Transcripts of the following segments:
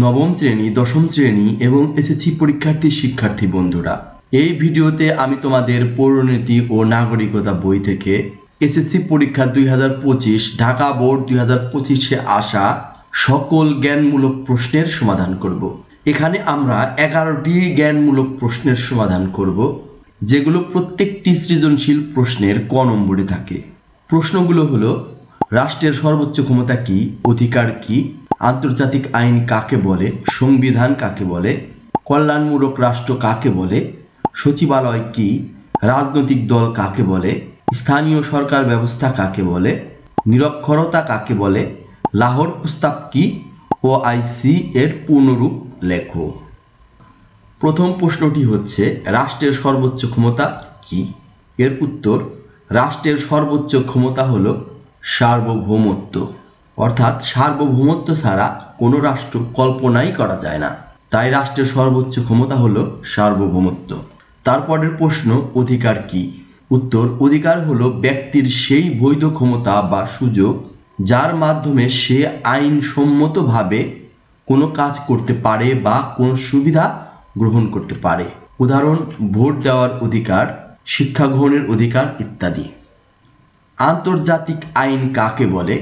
নবম শ্রেণী, দশম শ্রেণী এবং এসএসসি শিক্ষার্থী বন্ধুরা, এই ভিডিওতে আমি তোমাদের পৌরনীতি ও নাগরিকতা বই থেকে এসএসসি পরীক্ষা 2025 ঢাকা বোর্ড 2025-এ আসা সকল জ্ঞানমূলক প্রশ্নের সমাধান করব। এখানে আমরা 11টি জ্ঞানমূলক প্রশ্নের সমাধান করব, যেগুলো প্রত্যেকটি সৃজনশীল প্রশ্নের ক নম্বরে থাকে। প্রশ্নগুলো হলো: রাষ্ট্রের সর্বোচ্চ ক্ষমতা কি, অধিকার কি, আন্তর্জাতিক আইন কাকে বলে, সংবিধান কাকে বলে, কল্যাণমূলক রাষ্ট্র কাকে বলে, সচিবালয় কি, রাজনৈতিক দল কাকে বলে, স্থানীয় সরকার ব্যবস্থা কাকে বলে, নিরক্ষরতা কাকে বলে, লাহোর প্রস্তাব কি, ওআইসি এর পূর্ণরূপ লেখো। প্রথম প্রশ্নটি হচ্ছে, রাষ্ট্রের সর্বোচ্চ ক্ষমতা কি? এর উত্তর: রাষ্ট্রের সর্বোচ্চ ক্ষমতা হলো সার্বভৌমত্ব। অর্থাৎ সার্বভৌমত্ব ছাড়া কোনো রাষ্ট্র কল্পনাই করা যায় না, তাই রাষ্ট্রের সর্বোচ্চ ক্ষমতা হলো সার্বভৌমত্ব। তারপরের প্রশ্ন, অধিকার কি? উত্তর: অধিকার হলো ব্যক্তির সেই বৈধ ক্ষমতা বা সুযোগ যার মাধ্যমে সে আইনসম্মতভাবে কোনো কাজ করতে পারে বা কোনো সুবিধা গ্রহণ করতে পারে। উদাহরণ: ভোট দেওয়ার অধিকার, শিক্ষা গ্রহণের অধিকার ইত্যাদি। আন্তর্জাতিক আইন কাকে বলে?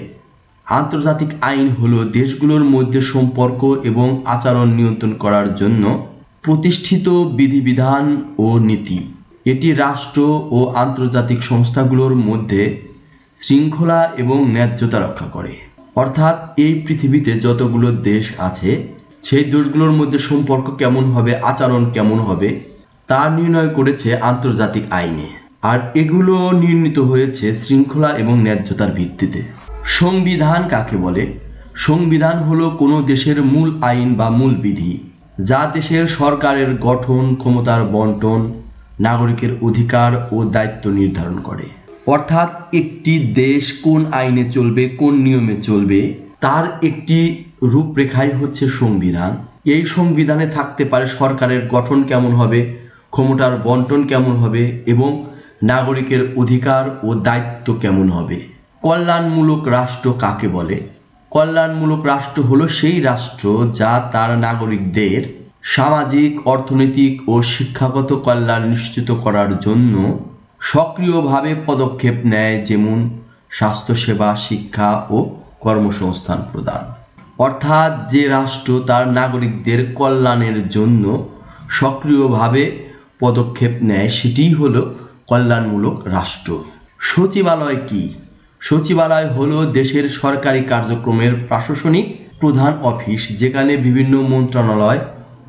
আন্তর্জাতিক আইন হলো দেশগুলোর মধ্যে সম্পর্ক এবং আচরণ নিয়ন্ত্রণ করার জন্য প্রতিষ্ঠিত বিধিবিধান ও নীতি। এটি রাষ্ট্র ও আন্তর্জাতিক সংস্থাগুলোর মধ্যে শৃঙ্খলা এবং ন্যায্যতা রক্ষা করে। অর্থাৎ এই পৃথিবীতে যতগুলো দেশ আছে, সেই দেশগুলোর মধ্যে সম্পর্ক কেমন হবে, আচরণ কেমন হবে, তা নির্ণয় করেছে আন্তর্জাতিক আইনে। আর এগুলো নির্ণীত হয়েছে শৃঙ্খলা এবং ন্যায্যতার ভিত্তিতে। সংবিধান কাকে বলে? সংবিধান হলো কোনো দেশের মূল আইন বা মূল বিধি, যা দেশের সরকারের গঠন, ক্ষমতার বন্টন, নাগরিকের অধিকার ও দায়িত্ব নির্ধারণ করে। অর্থাৎ একটি দেশ কোন আইনে চলবে, কোন নিয়মে চলবে, তার একটি রূপরেখাই হচ্ছে সংবিধান। এই সংবিধানে থাকতে পারে সরকারের গঠন কেমন হবে, ক্ষমতার বন্টন কেমন হবে এবং নাগরিকের অধিকার ও দায়িত্ব কেমন হবে। কল্যাণমূলক রাষ্ট্র কাকে বলে? কল্যাণমূলক রাষ্ট্র হলো সেই রাষ্ট্র যা তার নাগরিকদের সামাজিক, অর্থনৈতিক ও শিক্ষাগত কল্যাণ নিশ্চিত করার জন্য সক্রিয়ভাবে পদক্ষেপ নেয়, যেমন স্বাস্থ্যসেবা, শিক্ষা ও কর্মসংস্থান প্রদান। অর্থাৎ যে রাষ্ট্র তার নাগরিকদের কল্যাণের জন্য সক্রিয়ভাবে পদক্ষেপ নেয়, সেটিই হলো কল্যাণমূলক রাষ্ট্র। সচিবালয় কি? সচিবালয় হলো দেশের সরকারি কার্যক্রমের প্রশাসনিক প্রধান অফিস, যেখানে বিভিন্ন মন্ত্রণালয়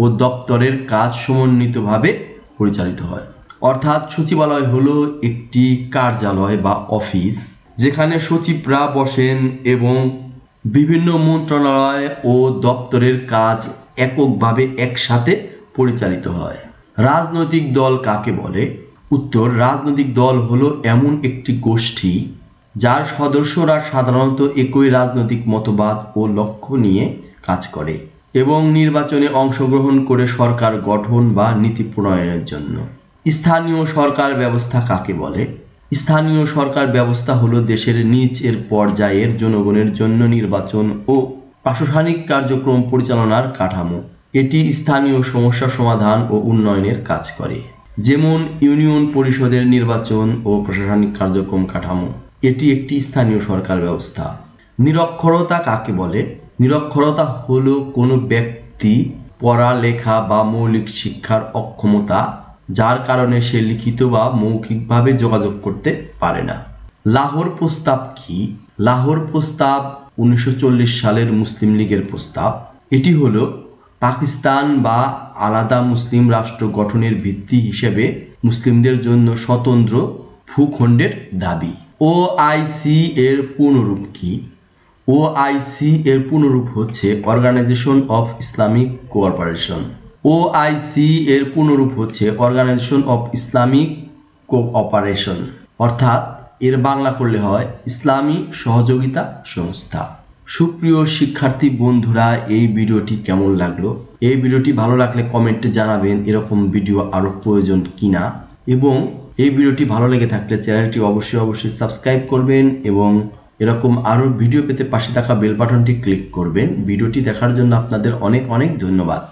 ও দপ্তরের কাজ সমন্বিতভাবে পরিচালিত হয়। অর্থাৎ সচিবালয় হলো একটি কার্যালয় বা অফিস, যেখানে সচিবরা বসেন এবং বিভিন্ন মন্ত্রণালয় ও দপ্তরের কাজ এককভাবে একসাথে পরিচালিত হয়। রাজনৈতিক দল কাকে বলে? উত্তর: রাজনৈতিক দল হলো এমন একটি গোষ্ঠী যার সদস্যরা সাধারণত একই রাজনৈতিক মতবাদ ও লক্ষ্য নিয়ে কাজ করে এবং নির্বাচনে অংশগ্রহণ করে সরকার গঠন বা নীতি প্রণয়নের জন্য। স্থানীয় সরকার ব্যবস্থা কাকে বলে? স্থানীয় সরকার ব্যবস্থা হলো দেশের নিচের পর্যায়ের জনগণের জন্য নির্বাচন ও প্রশাসনিক কার্যক্রম পরিচালনার কাঠামো। এটি স্থানীয় সমস্যা সমাধান ও উন্নয়নের কাজ করে, যেমন ইউনিয়ন পরিষদের নির্বাচন ও প্রশাসনিক কার্যক্রম কাঠামো। এটি একটি স্থানীয় সরকার ব্যবস্থা। নিরক্ষরতা কাকে বলে? নিরক্ষরতা হলো কোনো ব্যক্তি পড়ালেখা বা মৌলিক শিক্ষার অক্ষমতা, যার কারণে সে লিখিত বা মৌখিকভাবে যোগাযোগ করতে পারে না। লাহোর প্রস্তাব কি? লাহোর প্রস্তাব 1940 সালের মুসলিম লীগের প্রস্তাব। এটি হলো পাকিস্তান বা আলাদা মুসলিম রাষ্ট্র গঠনের ভিত্তি হিসেবে মুসলিমদের জন্য স্বতন্ত্র ভূখণ্ডের দাবি। ওআইসি এর পূর্ণরূপ কি? ওআইসি এর পূর্ণরূপ হচ্ছে organisation of Islamic cooperation. OIC এর পূর্ণরূপ হচ্ছে অর্গানাইজেশন অফ ইসলামিক কোঅপারেশন। অর্থাৎ এর বাংলা করলে হয় ইসলামী সহযোগিতা সংস্থা। সুপ্রিয় শিক্ষার্থী বন্ধুরা, এই ভিডিওটি কেমন লাগলো? এই ভিডিওটি ভালো লাগলে কমেন্টে জানাবেন এরকম ভিডিও আরো প্রয়োজন কিনা, এবং এই ভিডিওটি ভালো লেগে থাকলে চ্যানেলটি অবশ্যই সাবস্ক্রাইব করবেন এবং এরকম আরো ভিডিও পেতে পাশে থাকা বেল বাটনটি ক্লিক করবেন। ভিডিওটি দেখার জন্য আপনাদের অনেক অনেক ধন্যবাদ।